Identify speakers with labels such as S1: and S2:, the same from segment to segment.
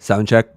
S1: Sound check.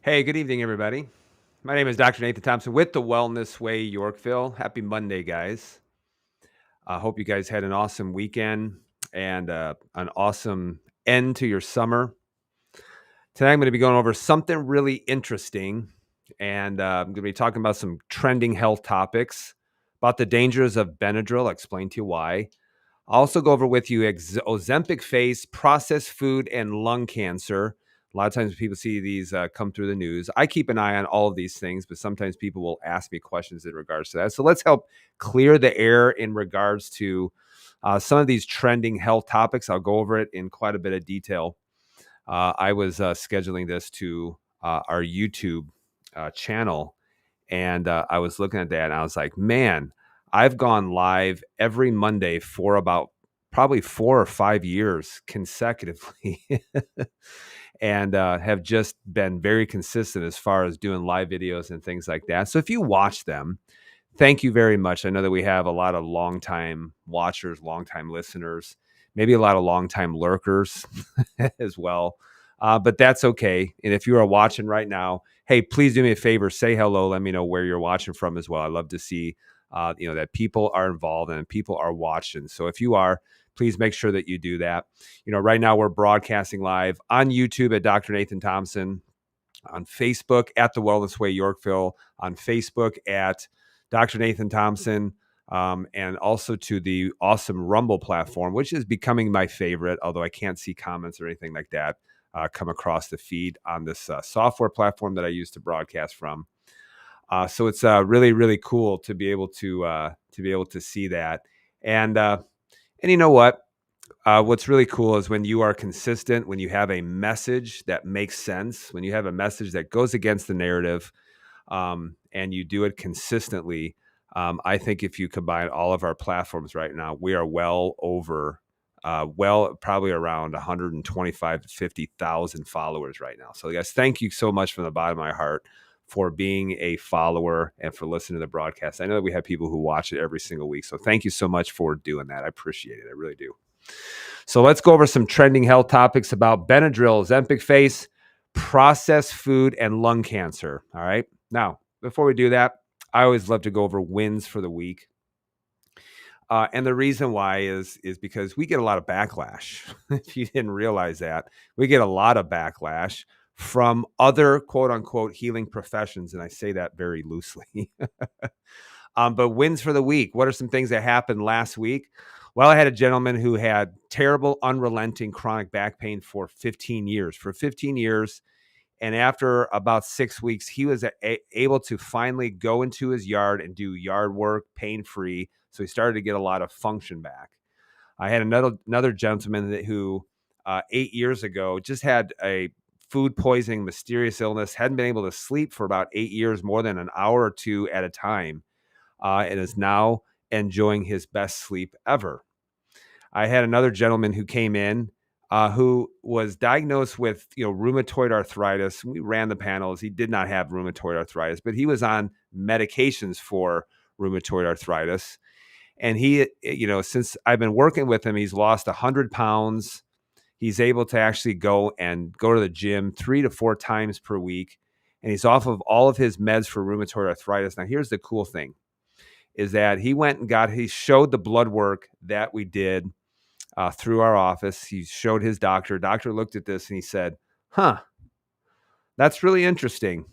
S1: Hey, good evening, everybody. My name is Dr. Nathan Thompson with the Wellness Way, Yorkville. Happy Monday, guys. I hope you guys had an awesome weekend and an awesome end to your summer. Today, I'm going to be going over something really interesting, and I'm going to be talking about some trending health topics, about the dangers of Benadryl. I'll explain to you why. I'll also go over with you Ozempic face, processed food, and lung cancer. A lot of times people see these come through the news. I keep an eye on all of these things, but sometimes people will ask me questions in regards to that. So let's help clear the air in regards to some of these trending health topics. I'll go over it in quite a bit of detail. I was scheduling this to our YouTube channel, and I was looking at that, and I was like, man, I've gone live every Monday for about probably 4 or 5 years consecutively, and have just been very consistent as far as doing live videos and things like that. So if you watch them, thank you very much. I know that we have a lot of longtime watchers, longtime listeners, maybe a lot of longtime lurkers as well. But that's okay. And if you are watching right now, hey, please do me a favor, say hello. Let me know where you're watching from as well. I love to see, that people are involved and people are watching. So if you are, please make sure that you do that. Right now we're broadcasting live on YouTube at Dr. Nathan Thompson, on Facebook at The Wellness Way Yorkville, on Facebook at Dr. Nathan Thompson, and also to the awesome Rumble platform, which is becoming my favorite, although I can't see comments or anything like that come across the feed on this software platform that I use to broadcast from. So it's really, really cool to be able to see that. And you know what? What's really cool is when you are consistent, when you have a message that makes sense, when you have a message that goes against the narrative, and you do it consistently. I think if you combine all of our platforms right now, we are well over, probably around 125 to 50,000 followers right now. So, guys, thank you so much from the bottom of my heart for being a follower and for listening to the broadcast. I know that we have people who watch it every single week. So thank you so much for doing that. I appreciate it. I really do. So let's go over some trending health topics about Benadryl, Ozempic face, processed food, and lung cancer. All right. Now, before we do that, I always love to go over wins for the week. And the reason why is because we get a lot of backlash. If you didn't realize that, we get a lot of backlash from other quote unquote healing professions. And I say that very loosely. But wins for the week. What are some things that happened last week? Well, I had a gentleman who had terrible, unrelenting chronic back pain for 15 years. For 15 years, and after about 6 weeks, he was able to finally go into his yard and do yard work pain-free, so he started to get a lot of function back. I had another gentleman who 8 years ago just had a food poisoning, mysterious illness, hadn't been able to sleep for about 8 years, more than an hour or 2 at a time, and is now enjoying his best sleep ever. I had another gentleman who came in, who was diagnosed with, rheumatoid arthritis. We ran the panels. He did not have rheumatoid arthritis, but he was on medications for rheumatoid arthritis. And he, since I've been working with him, he's lost 100 pounds. He's able to actually go to the gym 3 to 4 times per week. And he's off of all of his meds for rheumatoid arthritis. Now, here's the cool thing is that he showed the blood work that we did through our office. He showed his doctor. Doctor looked at this and he said, "Huh, that's really interesting.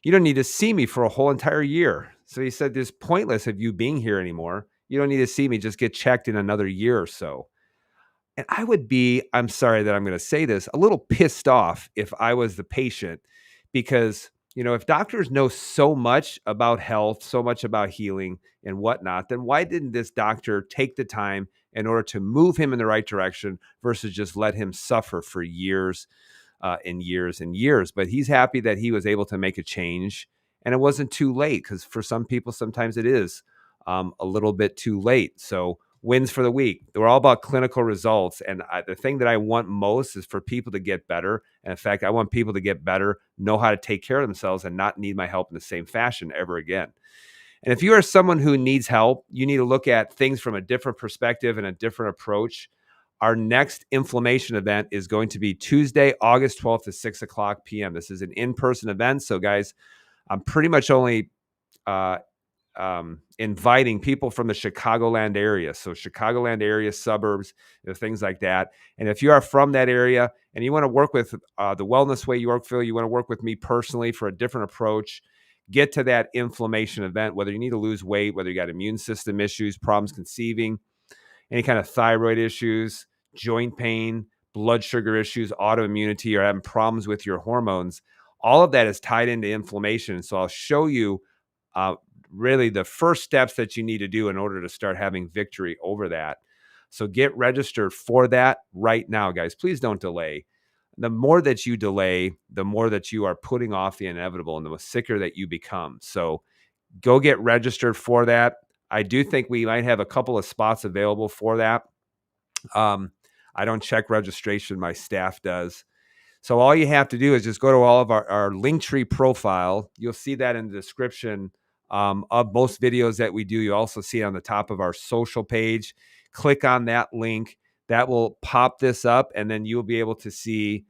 S1: You don't need to see me for a whole entire year." So he said, "It's pointless of you being here anymore. You don't need to see me. Just get checked in another year or so." And I'm sorry that I'm going to say this, a little pissed off if I was the patient, because, if doctors know so much about health, so much about healing and whatnot, then why didn't this doctor take the time in order to move him in the right direction versus just let him suffer for years and years and years? But he's happy that he was able to make a change, and it wasn't too late, because for some people, sometimes it is a little bit too late. So wins for the week. They're all about clinical results. And the thing that I want most is for people to get better. And in fact, I want people to get better, know how to take care of themselves, and not need my help in the same fashion ever again. And if you are someone who needs help, you need to look at things from a different perspective and a different approach. Our next inflammation event is going to be Tuesday, August 12th at 6 o'clock p.m. This is an in-person event. So guys, I'm pretty much only uh, inviting people from the Chicagoland area. So Chicagoland area, suburbs, things like that. And if you are from that area and you want to work with the Wellness Way Yorkville, you want to work with me personally for a different approach, get to that inflammation event, whether you need to lose weight, whether you got immune system issues, problems conceiving, any kind of thyroid issues, joint pain, blood sugar issues, autoimmunity, or having problems with your hormones. All of that is tied into inflammation. So I'll show you really the first steps that you need to do in order to start having victory over that. So get registered for that right now, guys. Please don't delay. The more that you delay, the more that you are putting off the inevitable and the sicker that you become. So go get registered for that. I do think we might have a couple of spots available for that. I don't check registration. My staff does. So all you have to do is just go to all of our Linktree profile. You'll see that in the description of most videos that we do. You also see it on the top of our social page. Click on that link. That will pop this up, and then you'll be able to see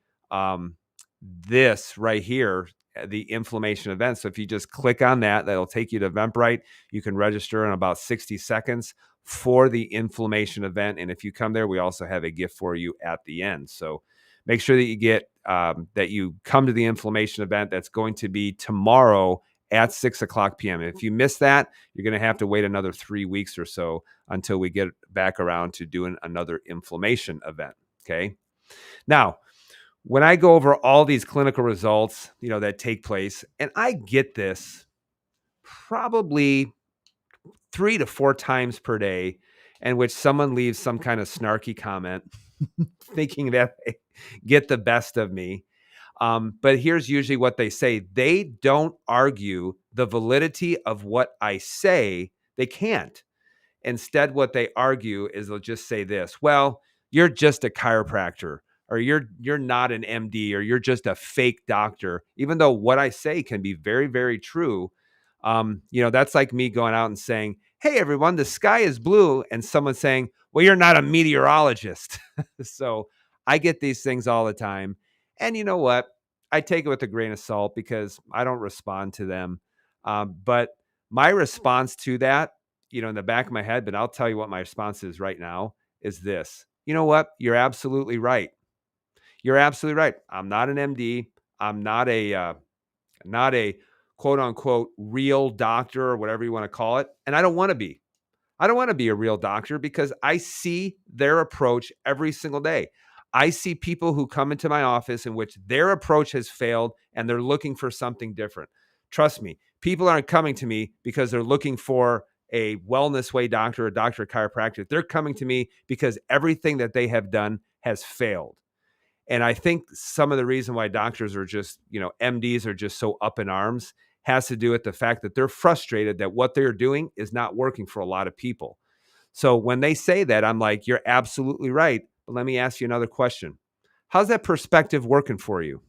S1: this right here, the inflammation event. So if you just click on that, that'll take you to Eventbrite. You can register in about 60 seconds for the inflammation event. And if you come there, we also have a gift for you at the end. So make sure that you get that you come to the inflammation event. That's going to be tomorrow at 6 o'clock p.m. If you miss that, you're going to have to wait another 3 weeks or so until we get back around to doing another inflammation event. Okay. Now, when I go over all these clinical results, that take place, and I get this probably 3 to 4 times per day, in which someone leaves some kind of snarky comment thinking that they get the best of me. But here's usually what they say. They don't argue the validity of what I say. They can't. Instead, what they argue is they'll just say this: well, you're just a chiropractor, or you're not an MD, or you're just a fake doctor, even though what I say can be very, very true. That's like me going out and saying, "Hey, everyone, the sky is blue," and someone saying, "Well, you're not a meteorologist." So I get these things all the time. And you know what? I take it with a grain of salt because I don't respond to them. But my response to that, in the back of my head, but I'll tell you what my response is right now, is this: you know what? You're absolutely right. You're absolutely right. I'm not an MD. I'm not a quote unquote real doctor, or whatever you want to call it. And I don't want to be. I don't want to be a real doctor because I see their approach every single day. I see people who come into my office in which their approach has failed and they're looking for something different. Trust me, people aren't coming to me because they're looking for a wellness way doctor, a doctor of chiropractic. They're coming to me because everything that they have done has failed. And I think some of the reason why doctors are just, MDs are just so up in arms has to do with the fact that they're frustrated that what they're doing is not working for a lot of people. So when they say that, I'm like, you're absolutely right. But let me ask you another question. How's that perspective working for you?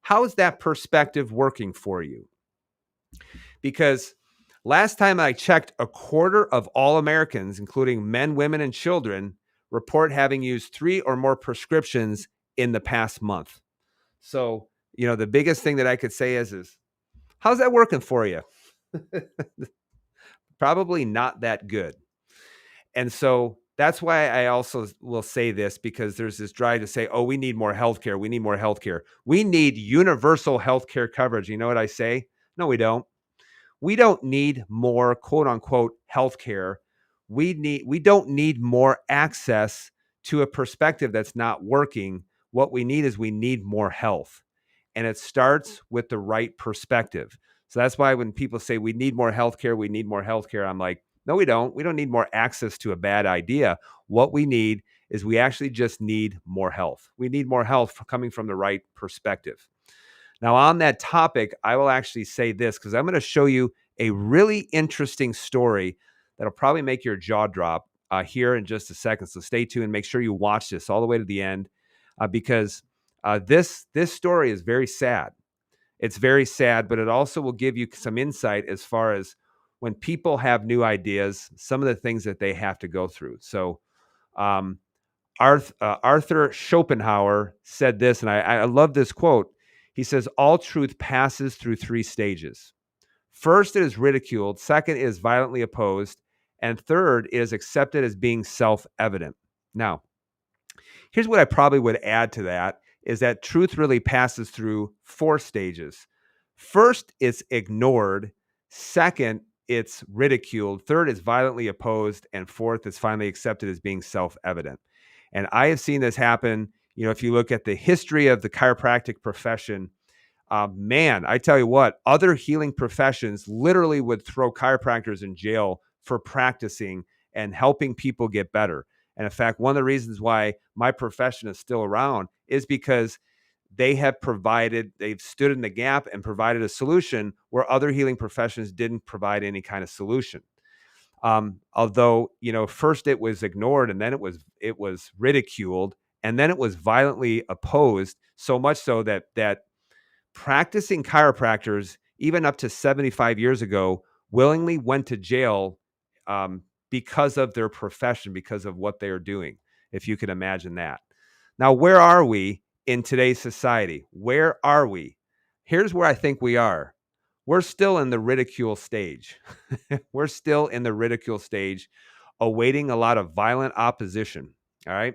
S1: How is that perspective working for you? Because last time I checked, a quarter of all Americans, including men, women, and children, report having used 3 or more prescriptions in the past month. So, the biggest thing that I could say is how's that working for you? Probably not that good. And so that's why I also will say this, because there's this drive to say, oh, we need more healthcare. We need more healthcare. We need universal healthcare coverage. You know what I say? No, we don't. We don't need more quote unquote healthcare. We don't need more access to a perspective that's not working. What we need is we need more health. And it starts with the right perspective. So that's why when people say we need more healthcare, we need more healthcare, I'm like, no, we don't. We don't need more access to a bad idea. What we need is we actually just need more health. We need more health coming from the right perspective. Now, on that topic, I will actually say this because I'm going to show you a really interesting story that'll probably make your jaw drop here in just a second. So stay tuned and make sure you watch this all the way to the end because this story is very sad. It's very sad, but it also will give you some insight as far as when people have new ideas, some of the things that they have to go through. So um, Arthur Schopenhauer said this, and I love this quote. He says, all truth passes through 3 stages. First, it is ridiculed. Second, it is violently opposed. And third, it is accepted as being self-evident. Now, here's what I probably would add to that is that truth really passes through 4 stages. First, it's ignored. Second, it's ridiculed. Third, it's violently opposed. And fourth, it's finally accepted as being self-evident. And I have seen this happen. If you look at the history of the chiropractic profession, man, I tell you what, other healing professions literally would throw chiropractors in jail for practicing and helping people get better. And in fact, one of the reasons why my profession is still around is because they've stood in the gap and provided a solution where other healing professions didn't provide any kind of solution. Although, first it was ignored and then it was ridiculed and then it was violently opposed, so much so that practicing chiropractors, even up to 75 years ago, willingly went to jail because of their profession, because of what they are doing, if you can imagine that. Now, where are we in today's society? Where are we? Here's where I think we are. We're still in the ridicule stage. We're still in the ridicule stage, awaiting a lot of violent opposition. All right.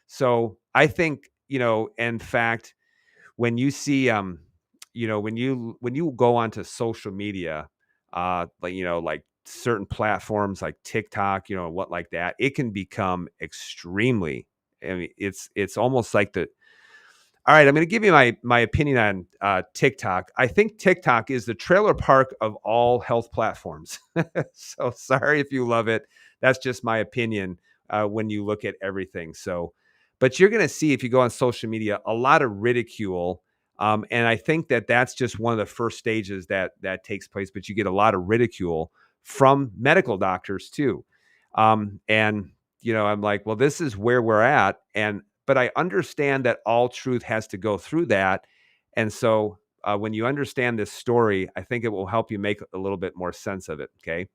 S1: So I think, in fact, when you see, when you go onto social media, like certain platforms like TikTok, what like that, it can become extremely. I mean, it's almost like all right, I'm going to give you my opinion on TikTok. I think TikTok is the trailer park of all health platforms. So sorry if you love it. That's just my opinion when you look at everything. So, but you're going to see if you go on social media, a lot of ridicule. And I think that's just one of the first stages that takes place. But you get a lot of ridicule from medical doctors too. And, I'm like, well, this is where we're at. But I understand that all truth has to go through that. And so when you understand this story, I think it will help you make a little bit more sense of it. Okay.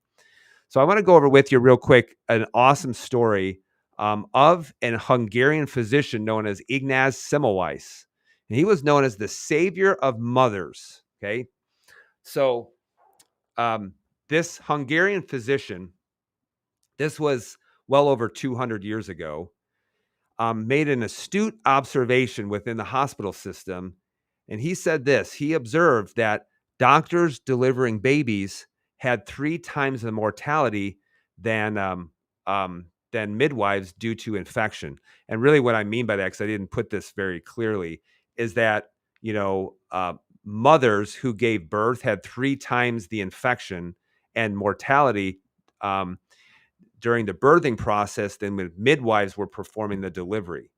S1: So I want to go over with you real quick an awesome story of an Hungarian physician known as Ignaz Semmelweis. And he was known as the savior of mothers. Okay. So this Hungarian physician, this was well over 200 years ago, made an astute observation within the hospital system. And he said this, he observed that doctors delivering babies had 3 times the mortality than midwives due to infection. And really, what I mean by that, because I didn't put this very clearly, is that you know mothers who gave birth had 3 times the infection and mortality um, during the birthing process than when midwives were performing the delivery.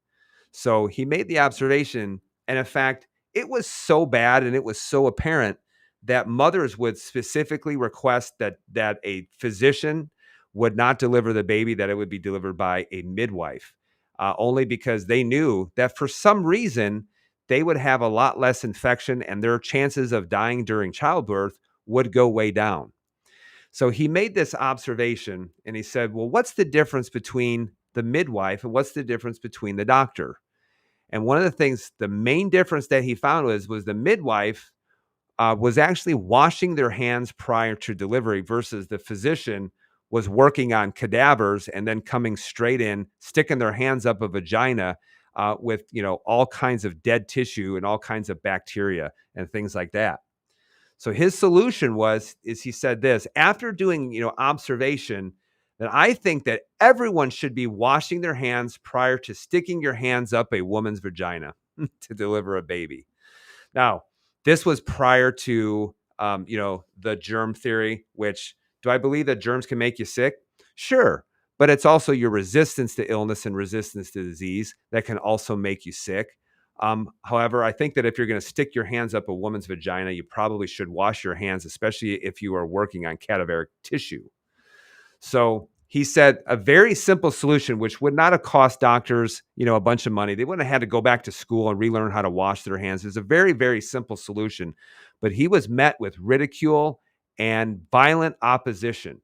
S1: So he made the observation, and in fact, it was so bad and it was so apparent that mothers would specifically request that a physician would not deliver the baby, that it would be delivered by a midwife, only because they knew that for some reason they would have a lot less infection and their chances of dying during childbirth would go way down. So he made this observation and he said, well, what's the difference between the midwife and what's the difference between the doctor? And one of the things, the main difference that he found was the midwife was actually washing their hands prior to delivery versus the physician was working on cadavers and then coming straight in, sticking their hands up a vagina with all kinds of dead tissue and all kinds of bacteria and things like that. So his solution is he said this, after doing, observation, that I think that everyone should be washing their hands prior to sticking your hands up a woman's vagina to deliver a baby. Now, this was prior to, the germ theory, which do I believe that germs can make you sick? Sure. But it's also your resistance to illness and resistance to disease that can also make you sick. However, I think that if you're going to stick your hands up a woman's vagina, you probably should wash your hands, especially if you are working on cadaveric tissue. So he said a very simple solution, which would not have cost doctors, a bunch of money. They wouldn't have had to go back to school and relearn how to wash their hands. It's a very, very simple solution. But he was met with ridicule and violent opposition.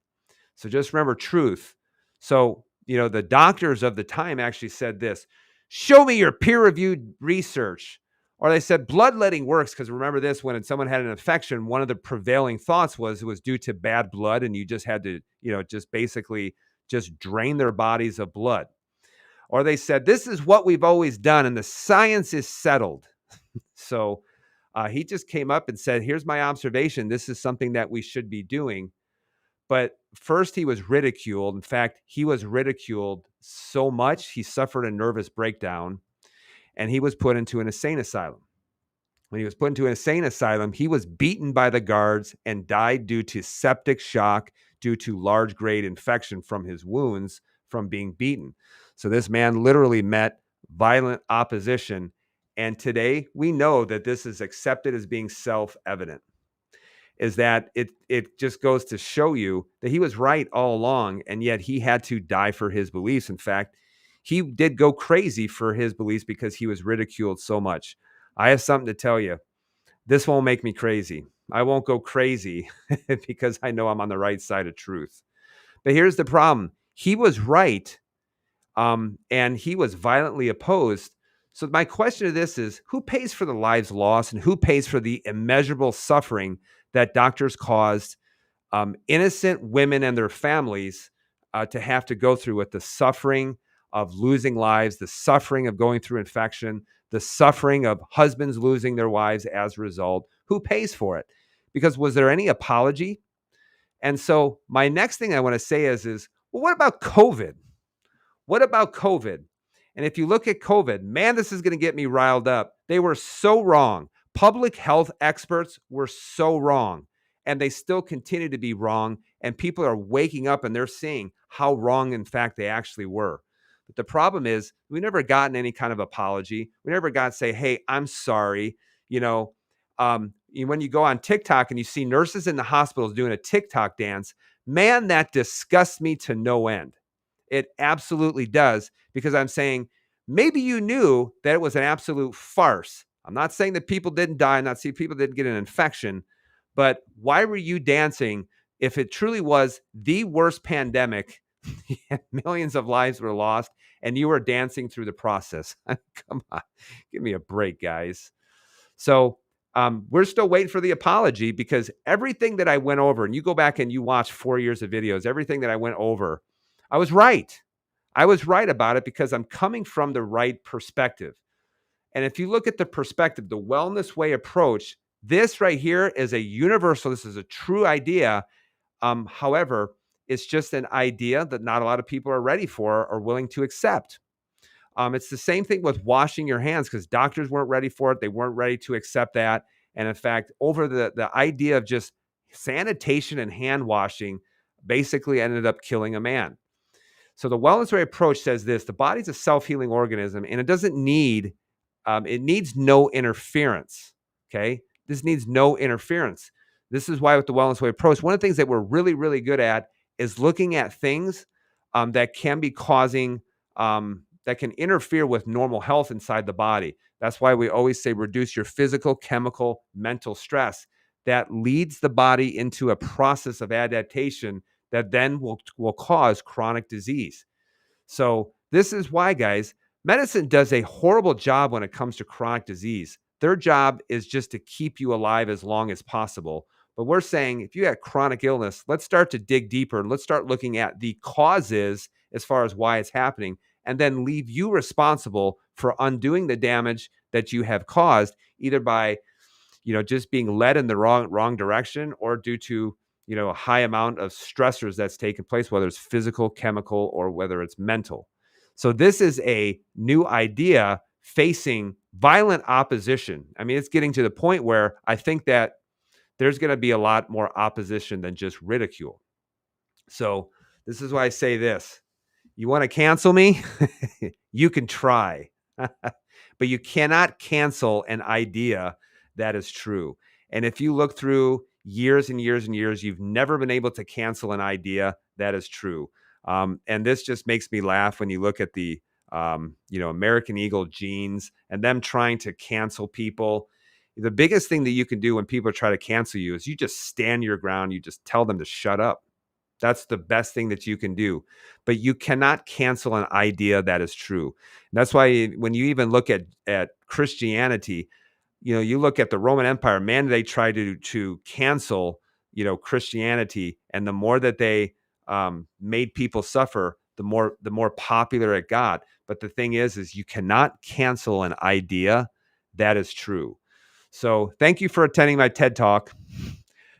S1: So just remember truth. So, the doctors of the time actually said this, show me your peer-reviewed research. Or they said bloodletting works because remember this, when someone had an infection, one of the prevailing thoughts was it was due to bad blood and you just had to, just basically just drain their bodies of blood. Or they said, this is what we've always done and the science is settled. So he just came up and said, here's my observation. This is something that we should be doing. But first, he was ridiculed. In fact, he was ridiculed so much, he suffered a nervous breakdown and he was put into an insane asylum. When he was put into an insane asylum, he was beaten by the guards and died due to septic shock due to large grade infection from his wounds from being beaten. So this man literally met violent opposition. And today we know that this is accepted as being self-evident. Is that it just goes to show you that he was right all along, and yet he had to die for his beliefs. In fact, he did go crazy for his beliefs because he was ridiculed so much. I have something to tell you. This won't make me crazy. I won't go crazy because I know I'm on the right side of truth. But here's the problem. He was right, and he was violently opposed. So my question to this is, who pays for the lives lost and who pays for the immeasurable suffering that doctors caused innocent women and their families to have to go through with the suffering of losing lives, the suffering of going through infection, the suffering of husbands losing their wives as a result? Who pays for it? Because was there any apology? And so my next thing I want to say is, well, what about COVID? What about COVID? And if you look at COVID, man, this is going to get me riled up. They were so wrong. Public health experts were so wrong, and they still continue to be wrong. And people are waking up and they're seeing how wrong, in fact, they actually were. But the problem is we never gotten any kind of apology. We never got to say, hey, I'm sorry. When you go on TikTok and you see nurses in the hospitals doing a TikTok dance, man, that disgusts me to no end. It absolutely does, because I'm saying maybe you knew that it was an absolute farce. I'm not saying that people didn't die. I'm not saying people didn't get an infection, but why were you dancing if it truly was the worst pandemic? Millions of lives were lost and you were dancing through the process. Come on, give me a break, guys. So we're still waiting for the apology, because everything that I went over, and you go back and you watch 4 years of videos, everything that I went over, I was right. I was right about it because I'm coming from the right perspective. And if you look at the perspective, the wellness way approach, this right here is a universal, this is a true idea. However, It's just an idea that not a lot of people are ready for or willing to accept. It's the same thing with washing your hands because doctors weren't ready for it. They weren't ready to accept that. And in fact, over the idea of just sanitation and hand washing basically ended up killing a man. So the wellness way approach says this: the body's a self-healing organism and it needs no interference. Okay. This needs no interference. This is why with the wellness way approach, one of the things that we're really, really good at is looking at things that can be causing, that can interfere with normal health inside the body. That's why we always say reduce your physical, chemical, mental stress. That leads the body into a process of adaptation that then will cause chronic disease. So this is why, guys, medicine does a horrible job when it comes to chronic disease. Their job is just to keep you alive as long as possible. But we're saying if you have chronic illness, let's start to dig deeper and let's start looking at the causes as far as why it's happening, and then leave you responsible for undoing the damage that you have caused, either by just being led in the wrong direction or due to a high amount of stressors that's taken place, whether it's physical, chemical, or whether it's mental. So this is a new idea facing violent opposition. I mean, it's getting to the point where I think that there's going to be a lot more opposition than just ridicule. So this is why I say this: you want to cancel me? You can try, but you cannot cancel an idea that is true. And if you look through years and years and years, you've never been able to cancel an idea that is true. And this just makes me laugh when you look at the, American Eagle genes and them trying to cancel people. The biggest thing that you can do when people try to cancel you is you just stand your ground. You just tell them to shut up. That's the best thing that you can do. But you cannot cancel an idea that is true. And that's why when you even look at Christianity, you look at the Roman Empire, man, they try to cancel, Christianity. And the more that they made people suffer, the more popular it got. But the thing is you cannot cancel an idea that is true. So thank you for attending my TED Talk.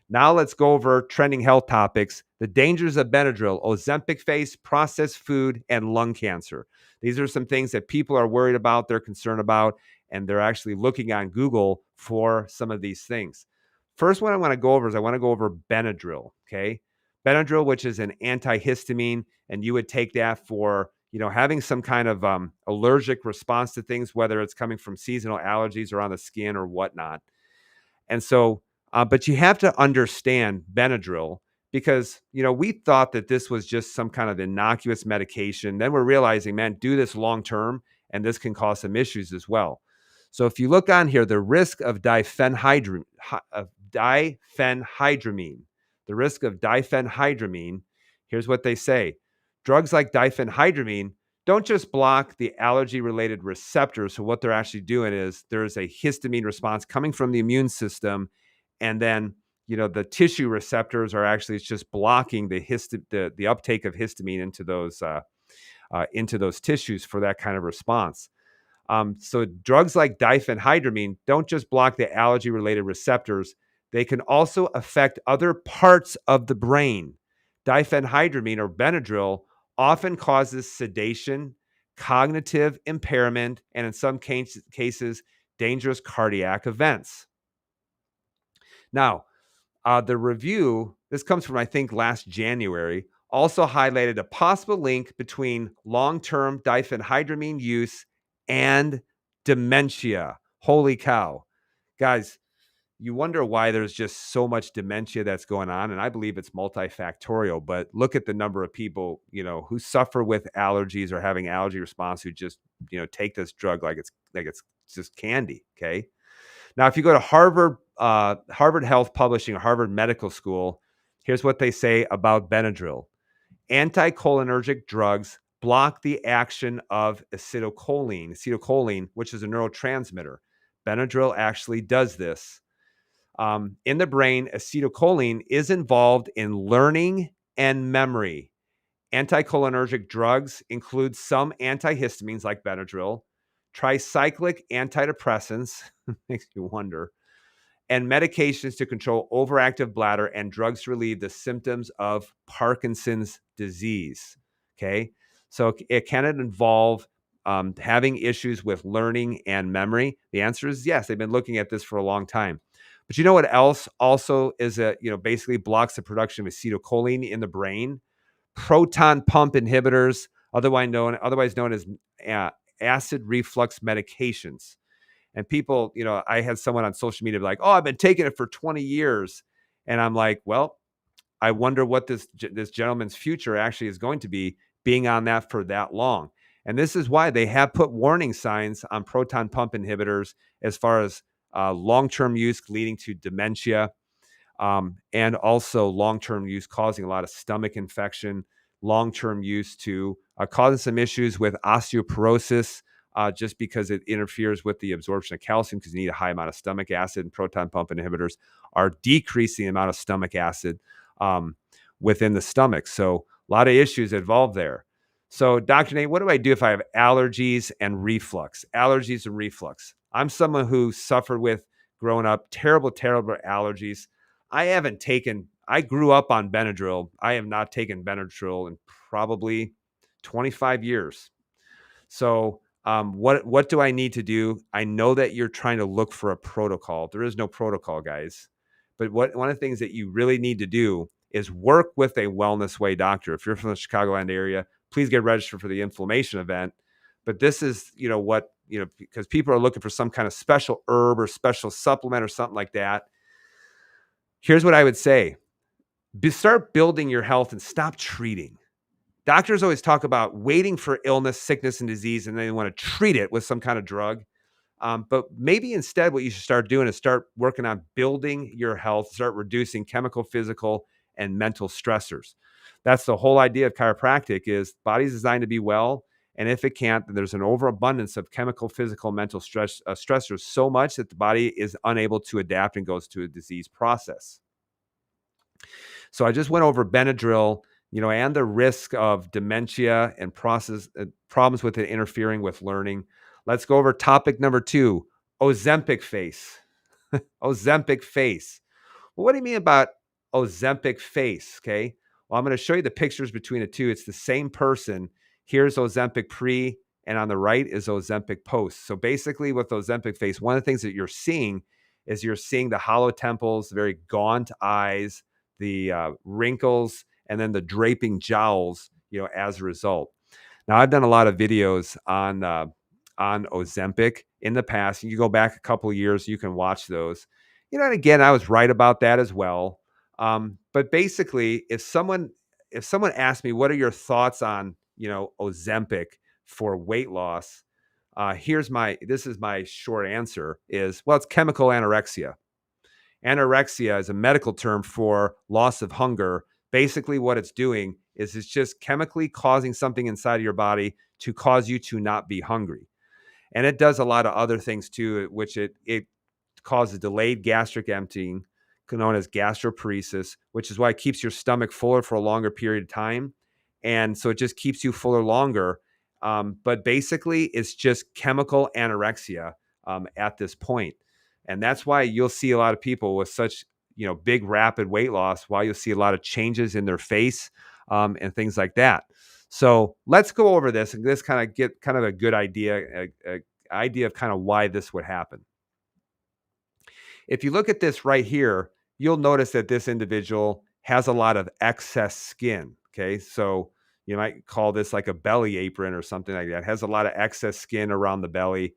S1: Now let's go over trending health topics: the dangers of Benadryl, Ozempic face, processed food, and lung cancer. These are some things that people are worried about, they're concerned about, and they're actually looking on Google for some of these things. First one I want to go over is Benadryl, okay? Benadryl, which is an antihistamine, and you would take that for, having some kind of allergic response to things, whether it's coming from seasonal allergies or on the skin or whatnot. And so, but you have to understand Benadryl because, we thought that this was just some kind of innocuous medication. Then we're realizing, man, do this long term, and this can cause some issues as well. So if you look on here, the risk of diphenhydramine, the risk of diphenhydramine, here's what they say. Drugs like diphenhydramine don't just block the allergy-related receptors. So what they're actually doing is there's a histamine response coming from the immune system, and then the tissue receptors are actually just blocking the uptake of histamine into those tissues for that kind of response. So drugs like diphenhydramine don't just block the allergy-related receptors; they can also affect other parts of the brain. Diphenhydramine or Benadryl often causes sedation, cognitive impairment, and in some cases, dangerous cardiac events. Now, the review, this comes from, I think, last January, also highlighted a possible link between long-term diphenhydramine use and dementia. Holy cow. Guys, you wonder why there's just so much dementia that's going on. And I believe it's multifactorial, but look at the number of people, who suffer with allergies or having allergy response who just, take this drug like it's just candy. Okay. Now, if you go to Harvard Health Publishing or Harvard Medical School, here's what they say about Benadryl. Anticholinergic drugs block the action of acetylcholine, which is a neurotransmitter. Benadryl actually does this. In the brain, acetylcholine is involved in learning and memory. Anticholinergic drugs include some antihistamines like Benadryl, tricyclic antidepressants, makes you wonder, and medications to control overactive bladder and drugs to relieve the symptoms of Parkinson's disease. Okay. So it can involve having issues with learning and memory. The answer is yes. They've been looking at this for a long time. But you know what else also is basically blocks the production of acetylcholine in the brain? Proton pump inhibitors, otherwise known as uh, acid reflux medications. And people, I had someone on social media be like, "Oh, I've been taking it for 20 years." And I'm like, "Well, I wonder what this gentleman's future actually is going to be being on that for that long." And this is why they have put warning signs on proton pump inhibitors as far as long-term use leading to dementia, and also long-term use causing a lot of stomach infection, long-term use to causing some issues with osteoporosis, just because it interferes with the absorption of calcium because you need a high amount of stomach acid, and proton pump inhibitors are decreasing the amount of stomach acid within the stomach. So a lot of issues involved there. So Dr. Nate, what do I do if I have allergies and reflux? Allergies and reflux. I'm someone who suffered with growing up terrible, terrible allergies. I grew up on Benadryl. I have not taken Benadryl in probably 25 years. So, what do I need to do? I know that you're trying to look for a protocol. There is no protocol, guys. But one of the things that you really need to do is work with a Wellness Way doctor. If you're from the Chicagoland area, please get registered for the inflammation event. But this is, because people are looking for some kind of special herb or special supplement or something like that. Here's what I would say. Start building your health and stop treating. Doctors always talk about waiting for illness, sickness, and disease, and they want to treat it with some kind of drug. But maybe instead, what you should start doing is start working on building your health, start reducing chemical, physical, and mental stressors. That's the whole idea of chiropractic is the body's designed to be well. And if it can't, then there's an overabundance of chemical, physical, mental stressors so much that the body is unable to adapt and goes to a disease process. So I just went over Benadryl, and the risk of dementia and problems with it interfering with learning. Let's go over topic number 2, Ozempic face. Ozempic face. Well, what do you mean about Ozempic face? Okay. Well, I'm going to show you the pictures between the two. It's the same person. Here's Ozempic pre, and on the right is Ozempic post. So basically, with Ozempic face, one of the things that you're seeing is the hollow temples, the very gaunt eyes, the wrinkles, and then the draping jowls, as a result. Now, I've done a lot of videos on Ozempic in the past. You go back a couple of years, you can watch those. And again, I was right about that as well. But basically, if someone asks me, what are your thoughts on, Ozempic for weight loss? This is my short answer is, well, it's chemical anorexia. Anorexia is a medical term for loss of hunger. Basically, what it's doing is it's just chemically causing something inside of your body to cause you to not be hungry. And it does a lot of other things too, which it causes delayed gastric emptying, known as gastroparesis, which is why it keeps your stomach fuller for a longer period of time. And so it just keeps you fuller longer. But basically, it's just chemical anorexia at this point. And that's why you'll see a lot of people with such, big rapid weight loss, why you'll see a lot of changes in their face and things like that. So let's go over this and this kind of get kind of a good idea, idea of kind of why this would happen. If you look at this right here, you'll notice that this individual has a lot of excess skin. Okay. So you might call this like a belly apron or something like that. Has a lot of excess skin around the belly,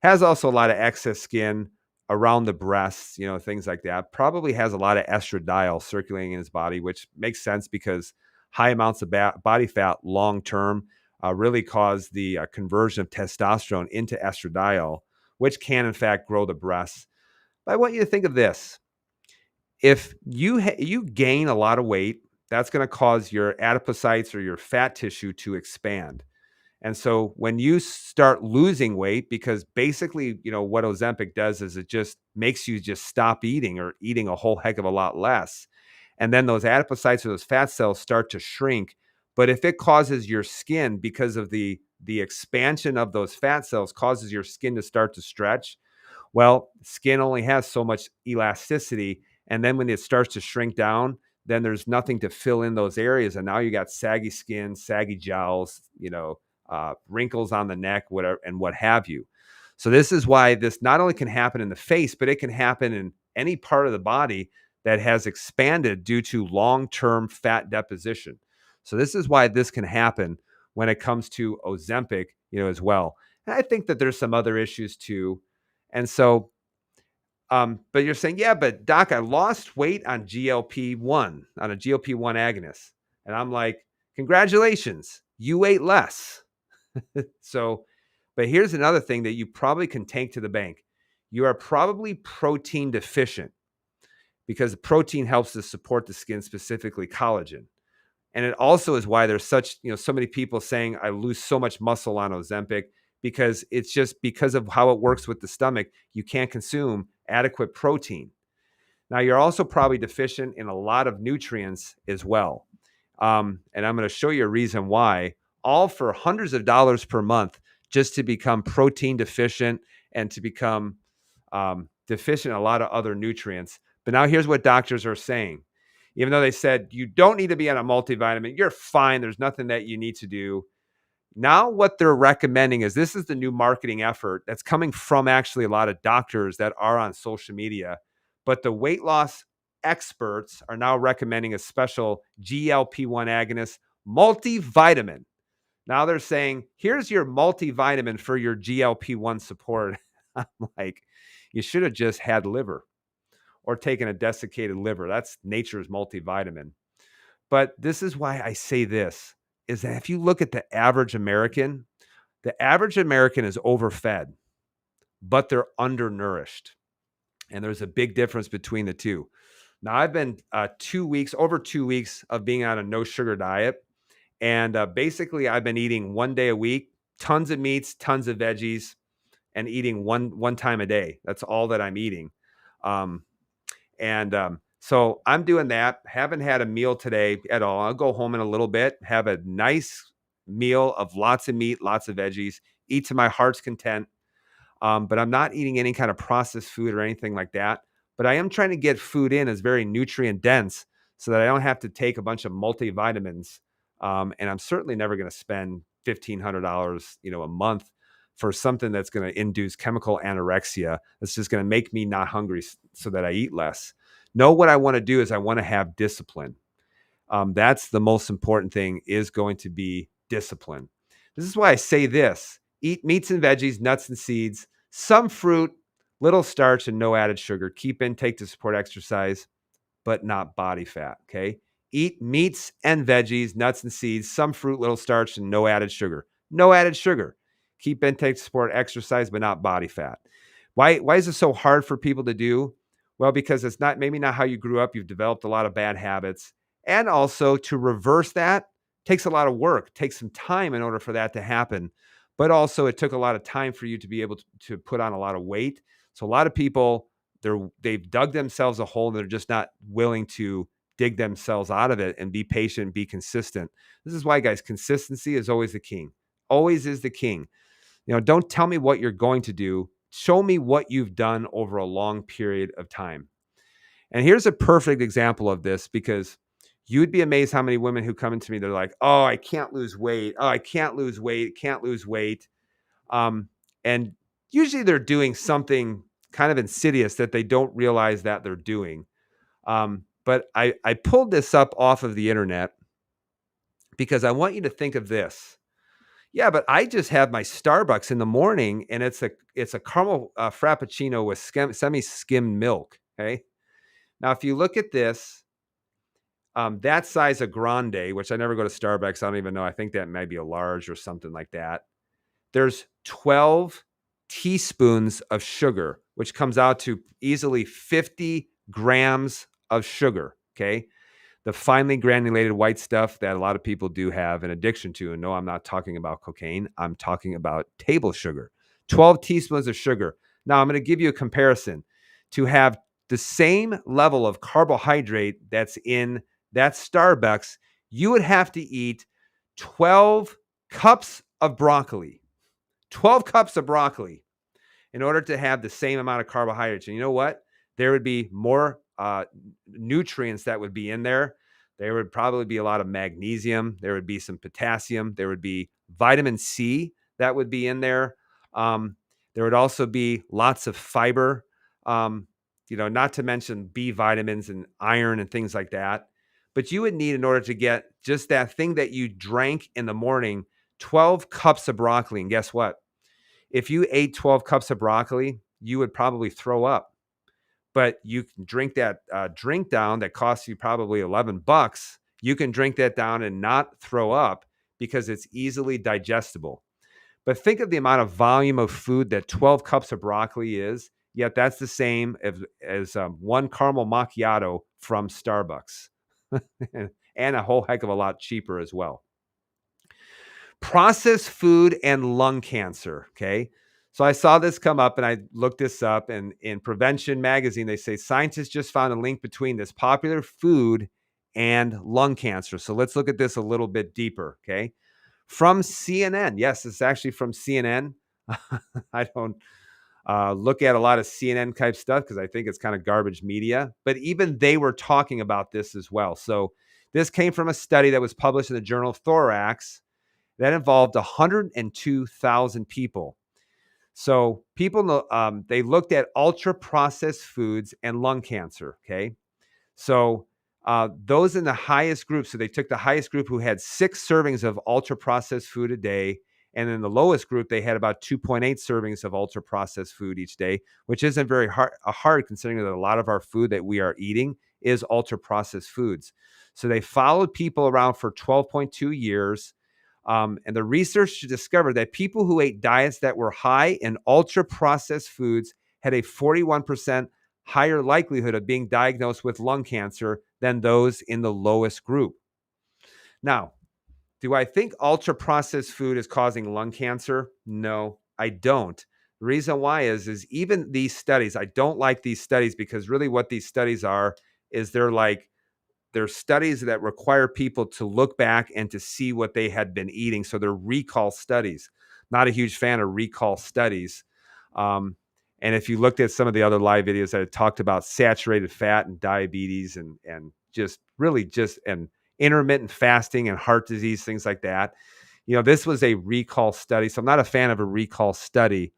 S1: has also a lot of excess skin around the breasts, things like that. Probably has a lot of estradiol circulating in his body, which makes sense because high amounts of body fat long term really cause the conversion of testosterone into estradiol, which can in fact grow the breasts. But I want you to think of this. If you gain a lot of weight, that's going to cause your adipocytes or your fat tissue to expand. And so when you start losing weight, because basically, what Ozempic does is it just makes you just stop eating or eating a whole heck of a lot less. And then those adipocytes or those fat cells start to shrink. But if it causes your skin, because of the expansion of those fat cells causes your skin to start to stretch, Well, skin only has so much elasticity. And then when it starts to shrink down, then there's nothing to fill in those areas. And now you got saggy skin, saggy jowls, wrinkles on the neck, whatever, and what have you. So this is why this not only can happen in the face, but it can happen in any part of the body that has expanded due to long-term fat deposition. So this is why this can happen when it comes to Ozempic, as well. And I think that there's some other issues too. And so, but you're saying, yeah, but doc, I lost weight on GLP-1, on a GLP-1 agonist. And I'm like, congratulations, you ate less. So, but here's another thing that you probably can take to the bank. You are probably protein deficient because protein helps to support the skin, specifically collagen. And it also is why there's so many people saying I lose so much muscle on Ozempic, because it's just because of how it works with the stomach. You can't consume adequate protein. Now, you're also probably deficient in a lot of nutrients as well. And I'm going to show you a reason why, all for hundreds of dollars per month, just to become protein deficient and to become deficient in a lot of other nutrients. But now here's what doctors are saying. Even though they said you don't need to be on a multivitamin, you're fine. There's nothing that you need to do. Now, what they're recommending is, this is the new marketing effort that's coming from actually a lot of doctors that are on social media. But the weight loss experts are now recommending a special GLP-1 agonist multivitamin. Now they're saying, here's your multivitamin for your GLP-1 support. I'm like, you should have just had liver or taken a desiccated liver. That's nature's multivitamin. But this is why I say this, is that if you look at the average American is overfed, but they're undernourished. And there's a big difference between the two. Now, I've been over 2 weeks of being on a no sugar diet. And basically, I've been eating 1 day a week, tons of meats, tons of veggies, and eating one time a day. That's all that I'm eating. So I'm doing that. Haven't had a meal today at all. I'll go home in a little bit, have a nice meal of lots of meat, lots of veggies, eat to my heart's content. But I'm not eating any kind of processed food or anything like that. But I am trying to get food in that's very nutrient dense so that I don't have to take a bunch of multivitamins. And I'm certainly never going to spend $1,500, a month for something that's going to induce chemical anorexia. That's just going to make me not hungry so that I eat less. No, what I want to do is I want to have discipline. That's the most important thing, is going to be discipline. This is why I say this: eat meats and veggies, nuts and seeds, some fruit, little starch, and no added sugar. Keep intake to support exercise, but not body fat. Okay. Eat meats and veggies, nuts and seeds, some fruit, little starch, and no added sugar. No added sugar. Keep intake to support exercise, but not body fat. Why is it so hard for people to do? Well, because it's maybe not how you grew up. You've developed a lot of bad habits. And also, to reverse that takes a lot of work, takes some time in order for that to happen. But also, it took a lot of time for you to be able to put on a lot of weight. So a lot of people, they've dug themselves a hole and they're just not willing to dig themselves out of it and be patient, be consistent. This is why, guys, consistency is always the king. Always is the king. Don't tell me what you're going to do. Show me what you've done over a long period of time. And here's a perfect example of this, because you'd be amazed how many women who come into me, they're like, oh, I can't lose weight. Oh, I can't lose weight. Can't lose weight. And usually they're doing something kind of insidious that they don't realize that they're doing. But I pulled this up off of the internet because I want you to think of this. Yeah, but I just have my Starbucks in the morning, and it's a caramel frappuccino with semi-skimmed milk. Okay. Now, if you look at this, that size of grande, which I never go to Starbucks, I don't even know. I think that might be a large or something like that. There's 12 teaspoons of sugar, which comes out to easily 50 grams of sugar. Okay. The finely granulated white stuff that a lot of people do have an addiction to. And no, I'm not talking about cocaine. I'm talking about table sugar. 12 teaspoons of sugar. Now, I'm going to give you a comparison. To have the same level of carbohydrate that's in that Starbucks, you would have to eat 12 cups of broccoli. 12 cups of broccoli. in order to have the same amount of carbohydrates. And you know what? There would be more nutrients that would be in there. There would probably be a lot of magnesium. There would be some potassium. There would be vitamin C that would be in there. There would also be lots of fiber, not to mention B vitamins and iron and things like that. But you would need, in order to get just that thing that you drank in the morning, 12 cups of broccoli. And guess what? If you ate 12 cups of broccoli, you would probably throw up. But you can drink that drink down that costs you probably $11. You can drink that down and not throw up because it's easily digestible. But think of the amount of volume of food that 12 cups of broccoli is. Yet that's the same as one caramel macchiato from Starbucks, and a whole heck of a lot cheaper as well. Processed food and lung cancer. Okay. So I saw this come up and I looked this up, and in Prevention Magazine, they say scientists just found a link between this popular food and lung cancer. So let's look at this a little bit deeper. Okay. From CNN. Yes, it's actually from CNN. I don't look at a lot of CNN type stuff because I think it's kind of garbage media, but even they were talking about this as well. So this came from a study that was published in the Journal of Thorax that involved 102,000 people. So people, they looked at ultra processed foods and lung cancer. Okay. So those in the highest group, so they took the highest group who had 6 servings of ultra processed food a day. And in the lowest group, they had about 2.8 servings of ultra processed food each day, which isn't very hard considering that a lot of our food that we are eating is ultra processed foods. So they followed people around for 12.2 years. And the research discovered that people who ate diets that were high in ultra processed foods had a 41% higher likelihood of being diagnosed with lung cancer than those in the lowest group. Now, do I think ultra processed food is causing lung cancer? No, I don't. The reason why is even these studies, I don't like these studies because really what these studies are is they're studies that require people to look back and to see what they had been eating. So they're recall studies. Not a huge fan of recall studies. And if you looked at some of the other live videos that talked about saturated fat and diabetes and just and intermittent fasting and heart disease, things like that, this was a recall study. So I'm not a fan of a recall study.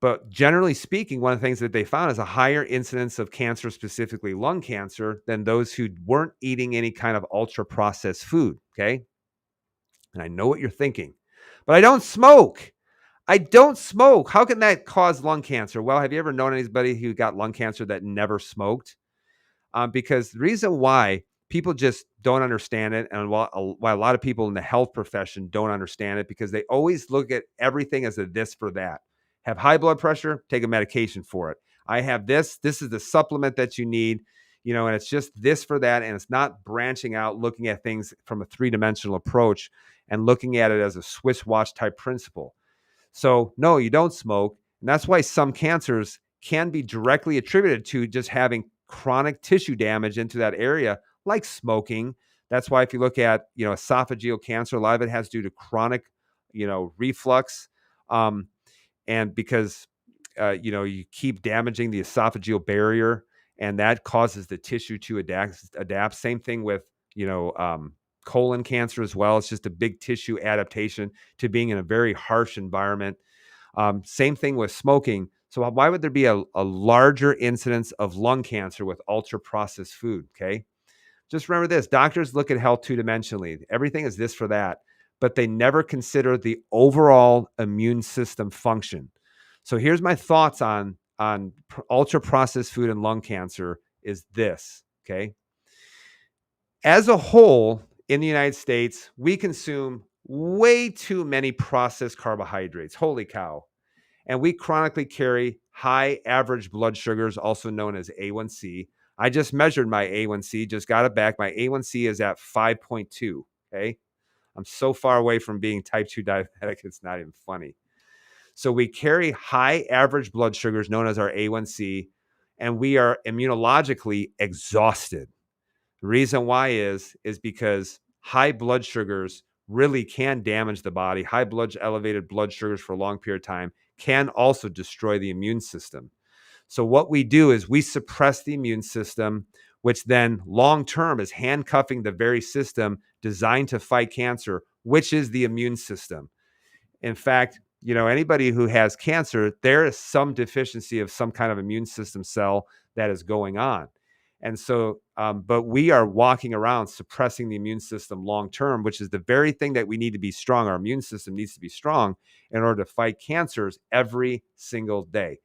S1: But generally speaking, one of the things that they found is a higher incidence of cancer, specifically lung cancer, than those who weren't eating any kind of ultra processed food. Okay. And I know what you're thinking, but I don't smoke. I don't smoke. How can that cause lung cancer? Well, have you ever known anybody who got lung cancer that never smoked? Because the reason why people just don't understand it, and why a lot of people in the health profession don't understand it, because they always look at everything as a this for that. Have high blood pressure, take a medication for it. I have this is the supplement that you need, and it's just this for that. And it's not branching out, looking at things from a 3-dimensional approach and looking at it as a Swiss watch type principle. So no, you don't smoke. And that's why some cancers can be directly attributed to just having chronic tissue damage into that area, like smoking. That's why if you look at, esophageal cancer, a lot of it has to do to chronic, reflux. And because, you keep damaging the esophageal barrier, and that causes the tissue to adapt. Same thing with, colon cancer as well. It's just a big tissue adaptation to being in a very harsh environment. Same thing with smoking. So why would there be a larger incidence of lung cancer with ultra processed food? Okay. Just remember this: doctors look at health 2-dimensionally. Everything is this for that, but they never consider the overall immune system function. So here's my thoughts on ultra processed food and lung cancer is this. Okay. As a whole, in the United States, we consume way too many processed carbohydrates. Holy cow. And we chronically carry high average blood sugars, also known as A1C. I just measured my A1C, just got it back. My A1C is at 5.2. Okay. I'm so far away from being type 2 diabetic, it's not even funny. So we carry high average blood sugars, known as our A1C, and we are immunologically exhausted. The reason why is because high blood sugars really can damage the body. Elevated blood sugars for a long period of time can also destroy the immune system. So what we do is we suppress the immune system, which then long term is handcuffing the very system designed to fight cancer, which is the immune system. In fact, anybody who has cancer, there is some deficiency of some kind of immune system cell that is going on. And so, but we are walking around suppressing the immune system long term, which is the very thing that we need to be strong. Our immune system needs to be strong in order to fight cancers every single day.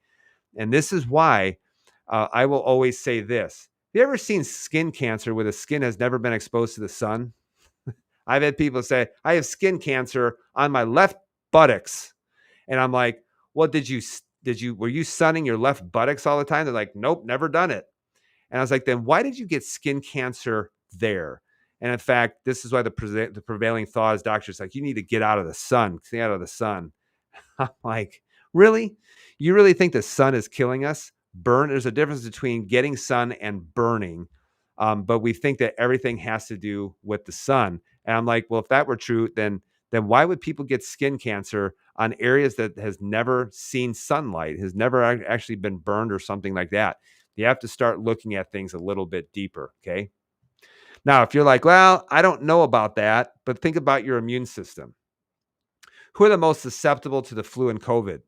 S1: And this is why I will always say this. Have you ever seen skin cancer where the skin has never been exposed to the sun? I've had people say, I have skin cancer on my left buttocks. And I'm like, well, were you sunning your left buttocks all the time? They're like, nope, never done it. And I was like, then why did you get skin cancer there? And in fact, this is why the prevailing thought is doctors like, you need to get out of the sun, stay out of the sun. I'm like, really? You really think the sun is killing us? There's a difference between getting sun and burning. But we think that everything has to do with the sun. And I'm like, well, if that were true, then why would people get skin cancer on areas that has never seen sunlight, has never actually been burned or something like that? You have to start looking at things a little bit deeper. Okay. Now, if you're like, well, I don't know about that, but think about your immune system. Who are the most susceptible to the flu and COVID?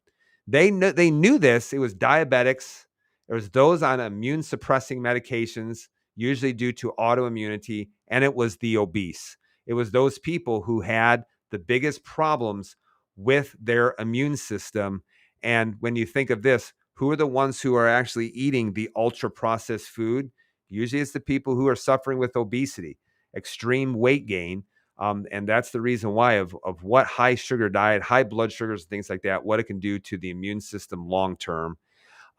S1: They knew this. It was diabetics. It was those on immune suppressing medications, usually due to autoimmunity, and it was the obese. It was those people who had the biggest problems with their immune system. And when you think of this, who are the ones who are actually eating the ultra processed food? Usually it's the people who are suffering with obesity, extreme weight gain. And that's the reason why of what high sugar diet, high blood sugars, things like that, what it can do to the immune system long term.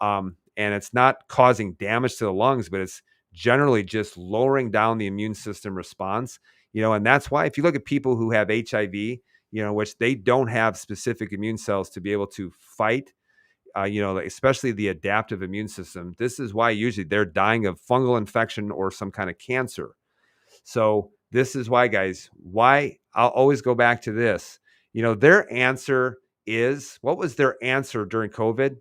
S1: And it's not causing damage to the lungs, but it's generally just lowering down the immune system response. And that's why if you look at people who have HIV, which they don't have specific immune cells to be able to fight, especially the adaptive immune system. This is why usually they're dying of fungal infection or some kind of cancer. So this is why, guys, why I'll always go back to this. Their answer is, what was their answer during COVID?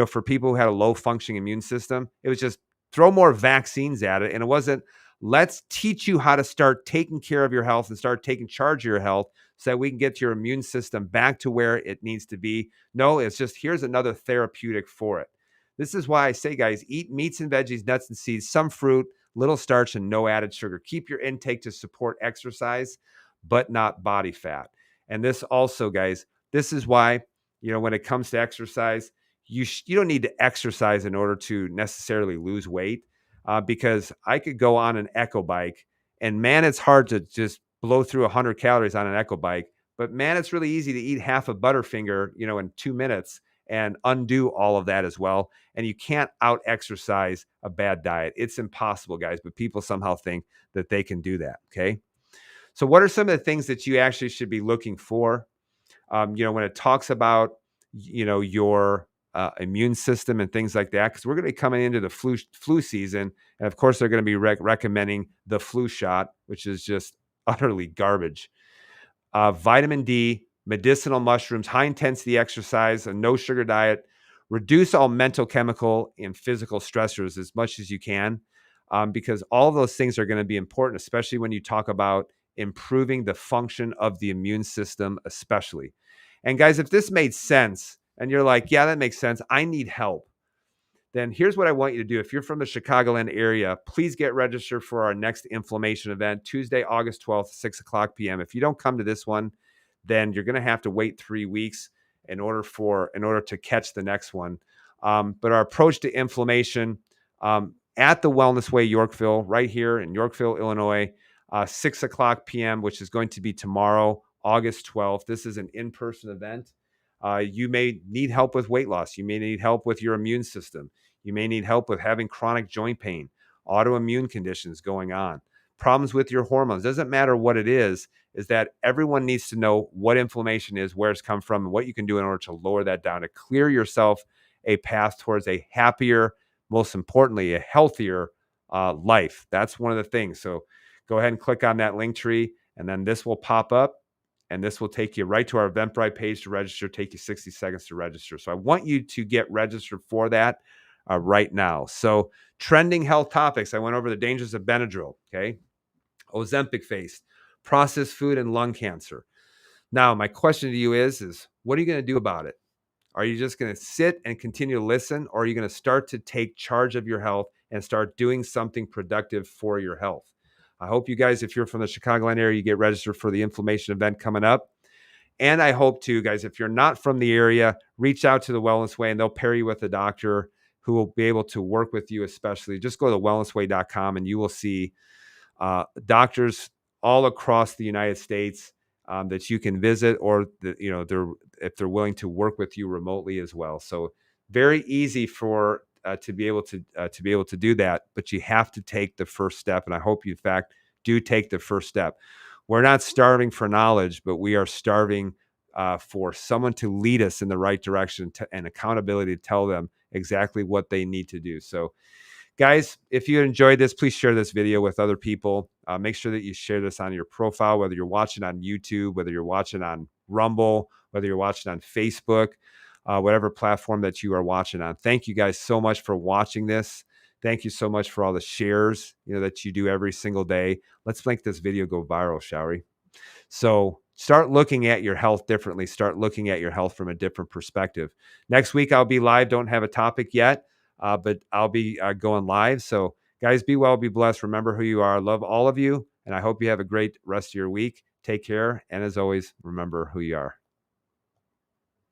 S1: For people who had a low functioning immune system, it was just throw more vaccines at it. And it wasn't, let's teach you how to start taking care of your health and start taking charge of your health so that we can get your immune system back to where it needs to be. No, it's just, here's another therapeutic for it. This is why I say, guys, eat meats and veggies, nuts and seeds, some fruit, little starch, and no added sugar. Keep your intake to support exercise, but not body fat. And this also, guys, this is why, when it comes to exercise, you don't need to exercise in order to necessarily lose weight, because I could go on an echo bike and man, it's hard to just blow through 100 calories on an echo bike, but man, it's really easy to eat half a Butterfinger, in 2 minutes and undo all of that as well. And you can't out exercise a bad diet. It's impossible, guys, but people somehow think that they can do that. Okay. So what are some of the things that you actually should be looking for? When it talks about, your immune system and things like that, because we're going to be coming into the flu season. And of course, they're going to be recommending the flu shot, which is just utterly garbage. Vitamin D, medicinal mushrooms, high intensity exercise, a no sugar diet, reduce all mental, chemical, and physical stressors as much as you can, because all of those things are going to be important, especially when you talk about improving the function of the immune system, especially. And guys, if this made sense and you're like, yeah, that makes sense, I need help, then here's what I want you to do. If you're from the Chicagoland area, please get registered for our next inflammation event, Tuesday, August 12th, 6 o'clock p.m. If you don't come to this one, then you're going to have to wait 3 weeks in order to catch the next one. But our approach to inflammation at the Wellness Way Yorkville, right here in Yorkville, Illinois, 6 o'clock p.m., which is going to be tomorrow, August 12th. This is an in-person event. You may need help with weight loss. You may need help with your immune system. You may need help with having chronic joint pain, autoimmune conditions going on, problems with your hormones. Doesn't matter what it is that everyone needs to know what inflammation is, where it's come from, and what you can do in order to lower that down, to clear yourself a path towards a happier, most importantly, a healthier life. That's one of the things. So go ahead and click on that link tree, and then this will pop up. And this will take you right to our Eventbrite page to register, take you 60 seconds to register. So I want you to get registered for that right now. So trending health topics. I went over the dangers of Benadryl, okay? Ozempic face, processed food, and lung cancer. Now, my question to you is what are you going to do about it? Are you just going to sit and continue to listen, or are you going to start to take charge of your health and start doing something productive for your health? I hope you guys, if you're from the Chicagoland area, you get registered for the inflammation event coming up. And I hope to, guys, if you're not from the area, reach out to the Wellness Way and they'll pair you with a doctor who will be able to work with you, especially. Just go to wellnessway.com and you will see doctors all across the United States that you can visit, or if they're willing to work with you remotely as well. So very easy for to be able to do that, but you have to take the first step. And I hope you, in fact, do take the first step. We're not starving for knowledge, but we are starving for someone to lead us in the right direction and accountability to tell them exactly what they need to do. So guys, if you enjoyed this, please share this video with other people. Make sure that you share this on your profile, whether you're watching on YouTube, whether you're watching on Rumble, whether you're watching on Facebook, whatever platform that you are watching on. Thank you guys so much for watching this. Thank you so much for all the shares, that you do every single day. Let's make this video go viral, shall we? So start looking at your health differently. Start looking at your health from a different perspective. Next week, I'll be live. Don't have a topic yet, but I'll be going live. So guys, be well, be blessed. Remember who you are. Love all of you. And I hope you have a great rest of your week. Take care. And as always, remember who you are.